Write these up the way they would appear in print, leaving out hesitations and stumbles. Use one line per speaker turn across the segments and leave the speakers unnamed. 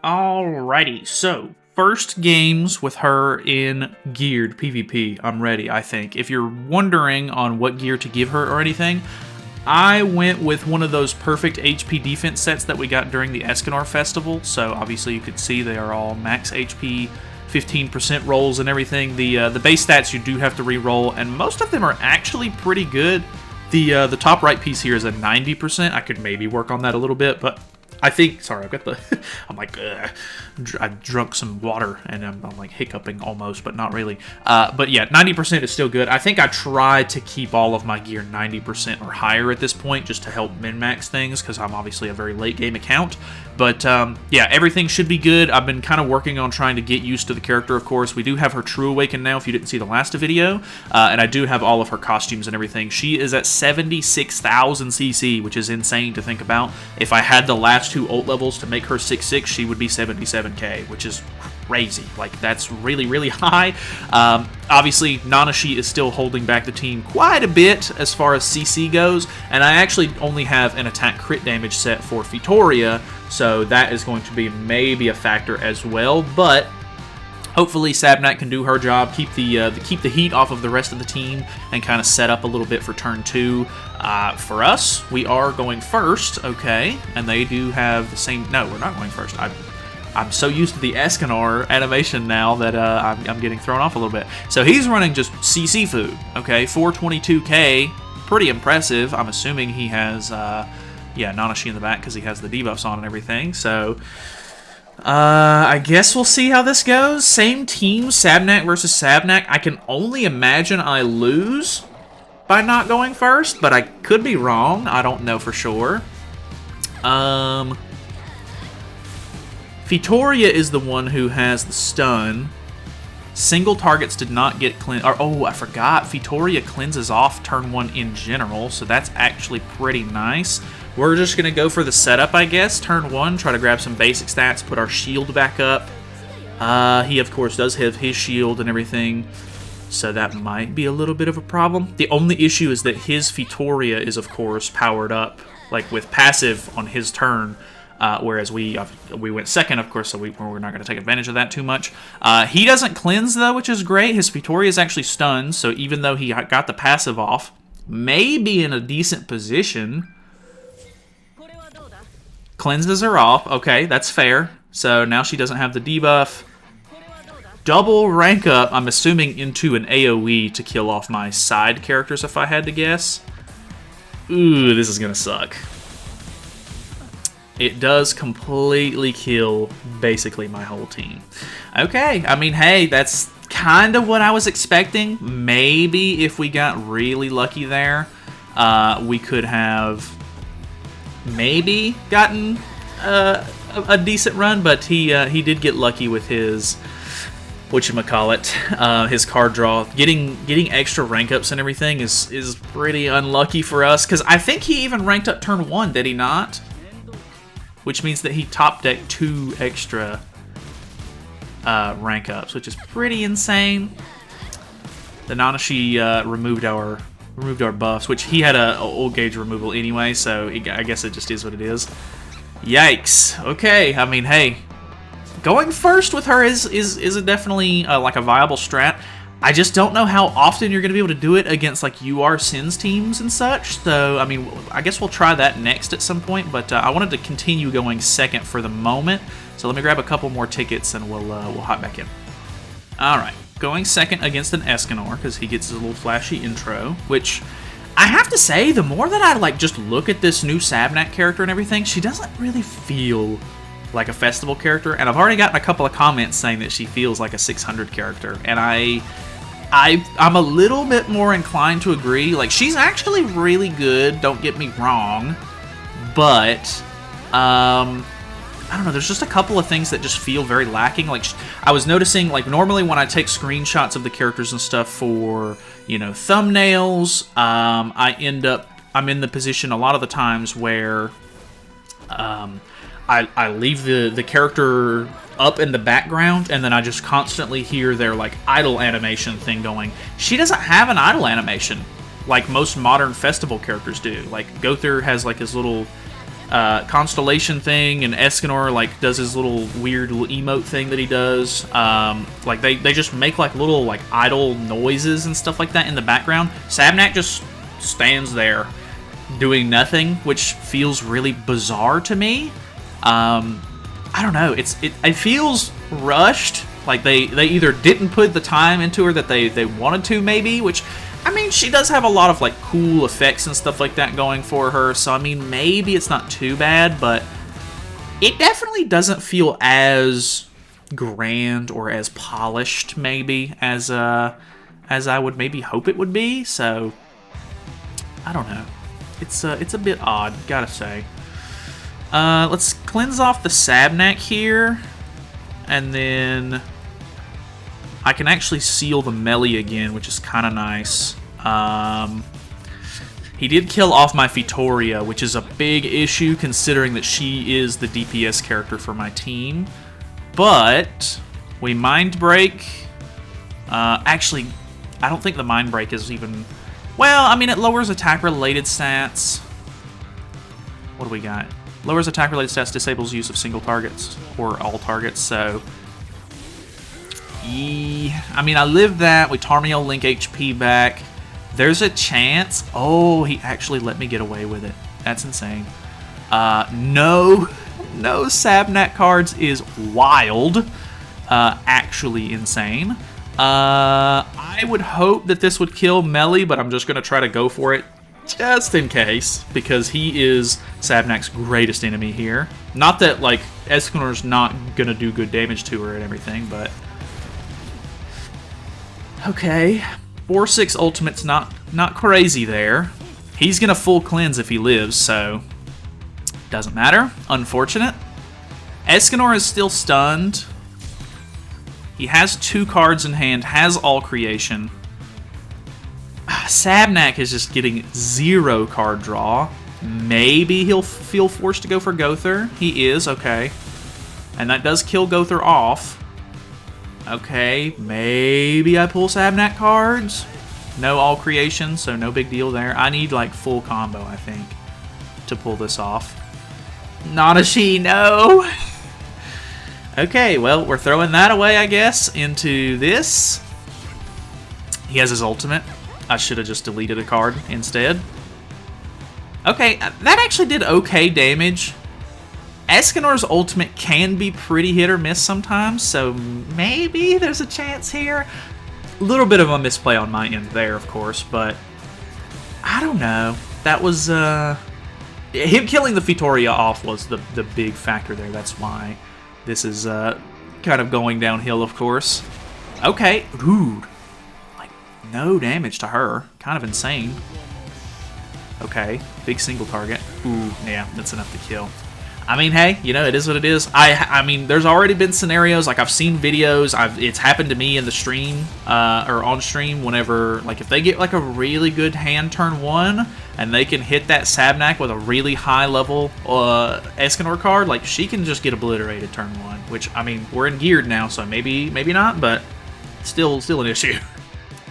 Alrighty, so first games with her in geared PvP. I'm ready, I think. If you're wondering on what gear to give her or anything, I went with one of those perfect HP defense sets that we got during the Escanor Festival. So obviously you could see they are all max HP, 15% rolls and everything. The base stats you do have to re-roll, and most of them are actually pretty good. The top right piece here is a 90%. I could maybe work on that a little bit, but I think, sorry, I've got the, I'm like, I drunk some water, and I'm like hiccuping almost, but not really. But yeah, 90% is still good. I think I tried to keep all of my gear 90% or higher at this point, just to help min-max things, because I'm obviously a very late game account. But yeah, everything should be good. I've been kind of working on trying to get used to the character, of course. We do have her True Awaken now, if you didn't see the last video. And I do have all of her costumes and everything. She is at 76,000 CC, which is insane to think about. If I had the last two ult levels to make her 6'6", she would be 77k, which is crazy. Like, that's really, really high. Obviously, Nanashi is still holding back the team quite a bit as far as CC goes, and I actually only have an attack crit damage set for Fitoria, so that is going to be maybe a factor as well, but hopefully Sabunak can do her job, keep the heat off of the rest of the team, and kind of set up a little bit for turn 2. For us, we are going first, okay, and they do have the same... No, we're not going first. I'm so used to the Escanor animation now that I'm getting thrown off a little bit. So he's running just CC food, okay, 422k, pretty impressive. I'm assuming he has, yeah, Nanashi in the back because he has the debuffs on and everything, so... I guess we'll see how this goes. Same team, Sabunak versus Sabunak. I can only imagine I lose by not going first, but I could be wrong. I don't know for sure. Fitoria is the one who has the stun. Single targets did not get cleansed. Oh, I forgot. Fitoria cleanses off turn 1 in general, so that's actually pretty nice. We're just going to go for the setup, I guess. Turn 1, try to grab some basic stats, put our shield back up. He, of course, does have his shield and everything, so that might be a little bit of a problem. The only issue is that his Fitoria is, of course, powered up, like with passive on his turn, whereas we went second, of course, so we're not going to take advantage of that too much. He doesn't cleanse, though, which is great. His Fitoria is actually stunned, so even though he got the passive off, may be in a decent position. Cleanses are off. Okay, that's fair. So now she doesn't have the debuff. Double rank up, I'm assuming, into an AoE to kill off my side characters, if I had to guess. Ooh, this is going to suck. It does completely kill basically my whole team. Okay, I mean, hey, that's kind of what I was expecting. Maybe if we got really lucky there, we could have maybe gotten a decent run, but he did get lucky with his whatchamacallit, his card draw. Getting extra rank ups and everything is pretty unlucky for us, because I think he even ranked up turn 1, did he not? Which means that he top decked 2 extra rank ups, which is pretty insane. The Nanashi removed our buffs, which he had a old gauge removal anyway, so I guess it just is what it is. Yikes. Okay, I mean, hey, going first with her is definitely like a viable strat. I just don't know how often you're going to be able to do it against like UR Sins teams and such, so I mean, I guess we'll try that next at some point, but I wanted to continue going second for the moment, so let me grab a couple more tickets and we'll hop back in. Alright. Going second against an Escanor, because he gets his little flashy intro, which I have to say, the more that I like just look at this new Sabunak character and everything, she doesn't really feel like a festival character, and I've already gotten a couple of comments saying that she feels like a 600 character, and I'm a little bit more inclined to agree. Like, she's actually really good, don't get me wrong, but I don't know, there's just a couple of things that just feel very lacking. Like, I was noticing, like, normally when I take screenshots of the characters and stuff for, you know, thumbnails, I'm in the position a lot of the times where I leave the character up in the background, and then I just constantly hear their, like, idle animation thing going. She doesn't have an idle animation like most modern festival characters do. Like, Gother has, like, his little constellation thing, and Escanor like does his little weird little emote thing that he does. Like they just make like little like idle noises and stuff like that in the background. Sabunak just stands there doing nothing, which feels really bizarre to me. I don't know. It feels rushed. Like they either didn't put the time into her that they wanted to, maybe, which, I mean, she does have a lot of like cool effects and stuff like that going for her, so I mean, maybe it's not too bad, but it definitely doesn't feel as grand or as polished, maybe, as I would maybe hope it would be. So I don't know. It's a bit odd, gotta say. Let's cleanse off the Sabunak here, and then I can actually seal the melee again, which is kind of nice. He did kill off my Fitoria, which is a big issue considering that she is the DPS character for my team. But we Mind Break. Actually, I don't think the Mind Break is even... Well, I mean, it lowers attack-related stats. What do we got? Lowers attack-related stats, disables use of single targets, or all targets, so... I mean, I lived that. We Tarmiel link HP back. There's a chance. Oh, he actually let me get away with it. That's insane. No Sabunak cards is wild. Actually insane. I would hope that this would kill melee, but I'm just going to try to go for it just in case, because he is Sabunak's greatest enemy here. Not that, like, Escanor's not going to do good damage to her and everything, but... Okay, 4/6 ultimate's not crazy there. He's gonna full cleanse if he lives, so doesn't matter. Unfortunate. Escanor is still stunned. He has 2 cards in hand, has all creation. Sabunak is just getting 0 card draw. Maybe he'll feel forced to go for Gother. He is, okay. And that does kill Gother off. Okay, maybe I pull Sabunak cards. No all creation, so no big deal there. I need like full combo, I think, to pull this off. Not a she, no. Okay, well, we're throwing that away, I guess, into this. He has his ultimate. I should have just deleted a card instead. Okay, that actually did okay damage. Escanor's ultimate can be pretty hit or miss sometimes, so maybe there's a chance here. A little bit of a misplay on my end there, of course, but I don't know. That was, him killing the Fitoria off was the big factor there. That's why this is kind of going downhill, of course. Okay, ooh, like no damage to her. Kind of insane. Okay, big single target. Ooh, yeah, that's enough to kill. I mean, hey, you know, it is what it is. I mean, there's already been scenarios, like I've seen videos, it's happened to me in the stream, or on stream, whenever, like, if they get, like, a really good hand turn 1, and they can hit that Sabunak with a really high-level Escanor card, like, she can just get obliterated turn 1, which, I mean, we're in geared now, so maybe not, but still an issue.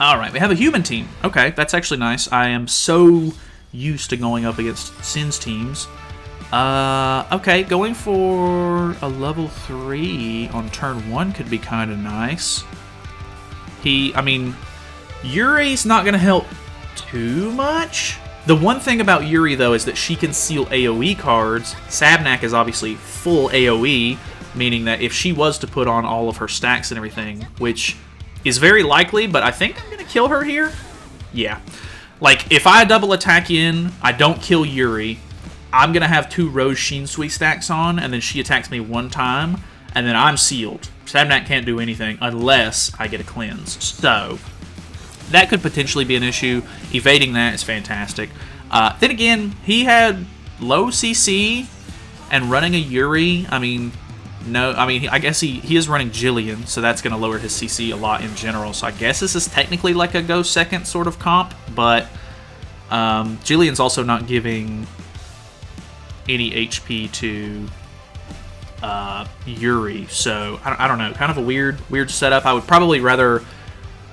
Alright, we have a human team. Okay, that's actually nice. I am so used to going up against Sin's teams. Okay, going for a level 3 on turn 1 could be kind of nice. I mean, Yuri's not going to help too much. The one thing about Yuri, though, is that she can seal AoE cards. Sabunak is obviously full AoE, meaning that if she was to put on all of her stacks and everything, which is very likely, but I think I'm going to kill her here. Yeah. Like, if I double attack in, I don't kill Yuri, I'm going to have 2 Rose Shinsui stacks on, and then she attacks me 1 time, and then I'm sealed. Sabunak can't do anything unless I get a cleanse. So, that could potentially be an issue. Evading that is fantastic. Then again, he had low CC, and running a Yuri, I mean, no, I mean, I guess he is running Jillian, so that's going to lower his CC a lot in general. So I guess this is technically like a go second sort of comp, but Jillian's also not giving any HP to Yuri, so I don't know, kind of a weird setup. I would probably rather,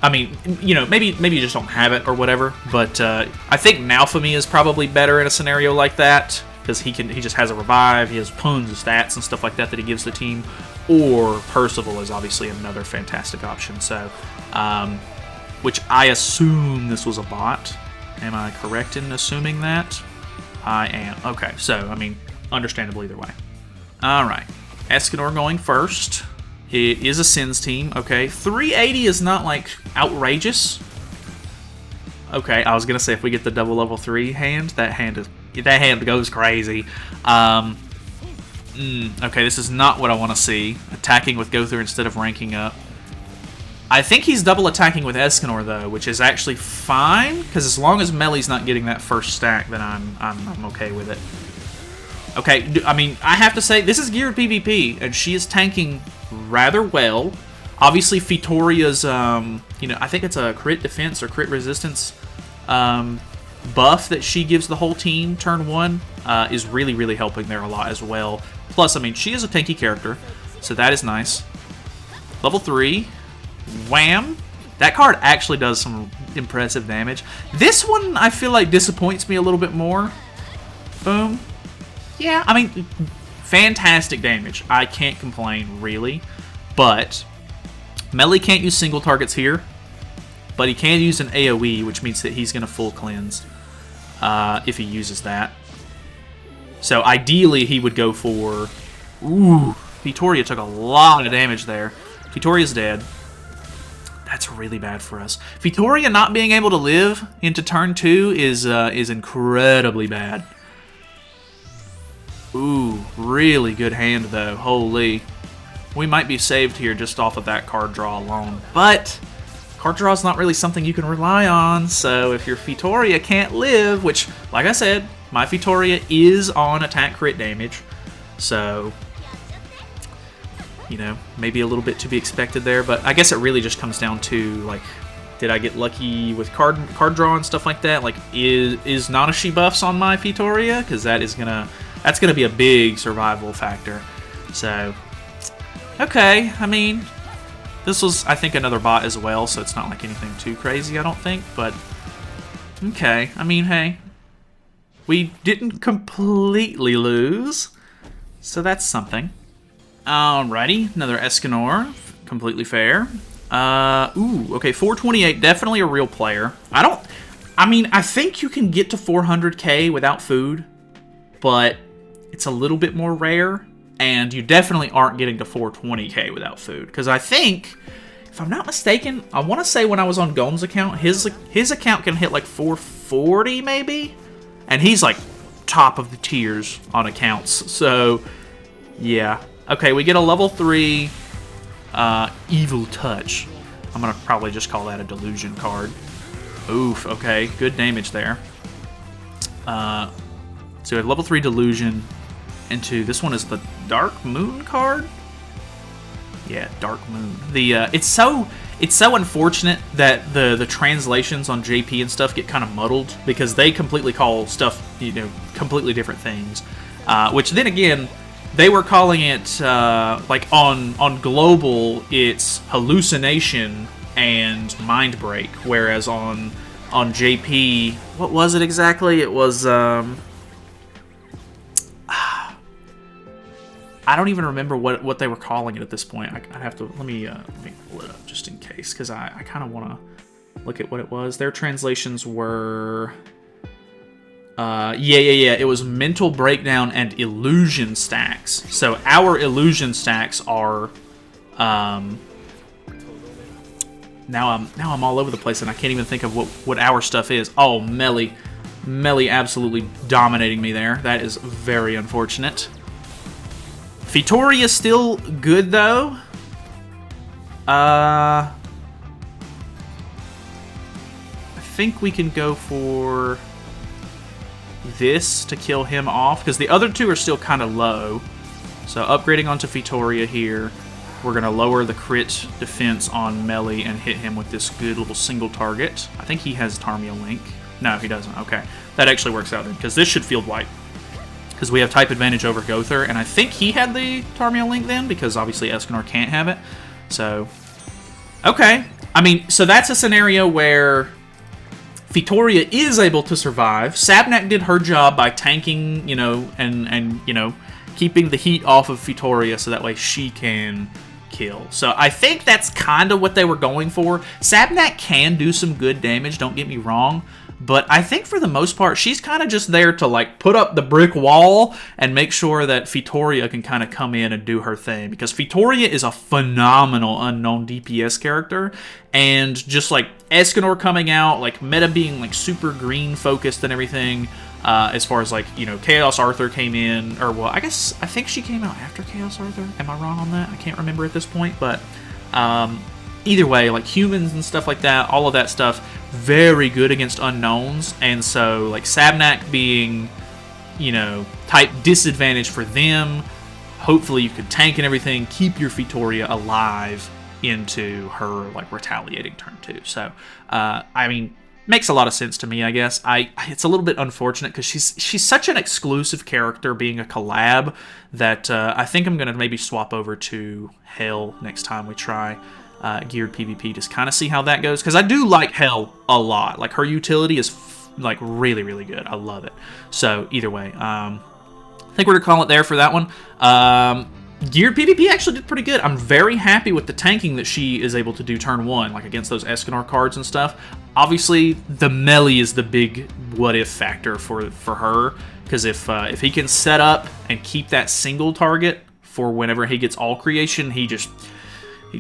I mean, you know, maybe you just don't have it or whatever, but I think Naofumi is probably better in a scenario like that, because he just has a revive, he has tons of stats and stuff like that he gives the team, or Percival is obviously another fantastic option. So, which I assume this was a bot. Am I correct in assuming that? I am. Okay, so, I mean, understandable either way. Alright, Escanor going first. It is a Sins team, okay. 380 is not, like, outrageous. Okay, I was gonna say if we get the double level 3 hand, that hand goes crazy. Okay, this is not what I want to see. Attacking with Gother instead of ranking up. I think he's double attacking with Escanor though, which is actually fine, because as long as Melly's not getting that first stack, then I'm okay with it. Okay, I mean, I have to say, this is geared PvP, and she is tanking rather well. Obviously, Fitoria's, you know, I think it's a crit defense or crit resistance buff that she gives the whole team turn 1 is really, really helping there a lot as well. Plus, I mean, she is a tanky character, so that is nice. Level 3, wham! That card actually does some impressive damage. This one, I feel like, disappoints me a little bit more. Boom. Yeah, I mean, fantastic damage. I can't complain, really. But Melly can't use single targets here, but he can use an AoE, which means that he's going to full cleanse if he uses that. So ideally, he would go for... Ooh, Vitoria took a lot of damage there. Vitoria's dead. That's really bad for us. Vitoria not being able to live into turn 2 is incredibly bad. Ooh, really good hand, though. Holy. We might be saved here just off of that card draw alone. But card draw is not really something you can rely on, so if your Vitoria can't live, which, like I said, my Vitoria is on attack crit damage, so, you know, maybe a little bit to be expected there, but I guess it really just comes down to, like, did I get lucky with card draw and stuff like that? Like, is Nanashi buffs on my Vitoria? Because that's gonna be a big survival factor. So, okay, I mean, this was, I think, another bot as well, so it's not like anything too crazy, I don't think, but okay, I mean, hey, we didn't completely lose, so that's something. Alrighty, another Escanor, completely fair. Ooh, okay, 428, definitely a real player. I mean, I think you can get to 400k without food, but it's a little bit more rare, and you definitely aren't getting to 420k without food. Because I think, if I'm not mistaken, I want to say when I was on Gon's account, his account can hit like 440 maybe? And he's like top of the tiers on accounts. So, yeah. Okay, we get a level 3 Evil Touch. I'm going to probably just call that a Delusion card. Oof, okay. Good damage there. So we have level 3 Delusion into, this one is the Dark Moon card? Yeah, Dark Moon. The it's so unfortunate that the translations on JP and stuff get kind of muddled, because they completely call stuff, you know, completely different things. Which then again, they were calling it like on global it's Hallucination and Mind Break, whereas on JP, what was it exactly? It was I don't even remember what they were calling it at this point. I'd have to let me pull it up just in case, because I kind of want to look at what it was. Their translations were yeah. It was Mental Breakdown and Illusion Stacks. So our Illusion Stacks are now I'm all over the place and I can't even think of what our stuff is. Oh, Melly absolutely dominating me there. That is very unfortunate. Vitoria is still good, though. I think we can go for this to kill him off, because the other two are still kind of low. So upgrading onto Vitoria here, we're going to lower the crit defense on Melly and hit him with this good little single target. I think he has Tarmia Link. No, he doesn't. Okay. That actually works out then, because this should field wipe. Because we have type advantage over Gother, and I think he had the Tarmia Link then, because obviously Escanor can't have it. So, okay. I mean, so that's a scenario where Victoria is able to survive. Sabunak did her job by tanking, you know, and you know, keeping the heat off of Victoria so that way she can kill. So I think that's kind of what they were going for. Sabunak can do some good damage, don't get me wrong, but I think for the most part, she's kind of just there to like put up the brick wall and make sure that Victoria can kind of come in and do her thing. Because Victoria is a phenomenal unknown DPS character, and just like Escanor coming out, like meta being like super green focused and everything, as far as like, you know, Chaos Arthur came in, or well, I think she came out after Chaos Arthur. Am I wrong on that? I can't remember at this point, but either way, like humans and stuff like that, all of that stuff, very good against unknowns. And so like Sabunak being, you know, type disadvantage for them, hopefully you could tank and everything, keep your Victoria alive into her like retaliating turn 2. So I mean, makes a lot of sense to me, I guess. It's a little bit unfortunate because she's such an exclusive character being a collab that I think I'm gonna maybe swap over to Hell next time we try geared PvP, just kind of see how that goes, because I do like Hell a lot. Like her utility is like really, really good. I love it. So either way, I think we're gonna call it there for that one. Geared PvP actually did pretty good. I'm very happy with the tanking that she is able to do turn 1, like against those Escanor cards and stuff. Obviously, the melee is the big what-if factor for her, because if he can set up and keep that single target for whenever he gets all creation, he just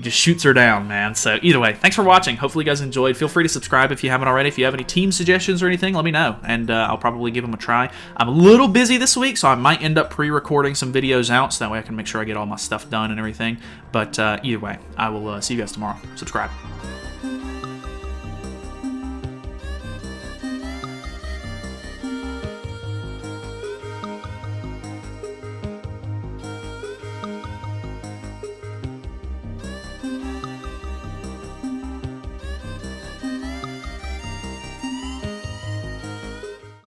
shoots her down, man. So either way, thanks for watching. Hopefully you guys enjoyed. Feel free to subscribe if you haven't already. If you have any team suggestions or anything, let me know, and I'll probably give them a try. I'm a little busy this week, so I might end up pre-recording some videos out, so that way I can make sure I get all my stuff done and everything. But either way, I will see you guys tomorrow. Subscribe.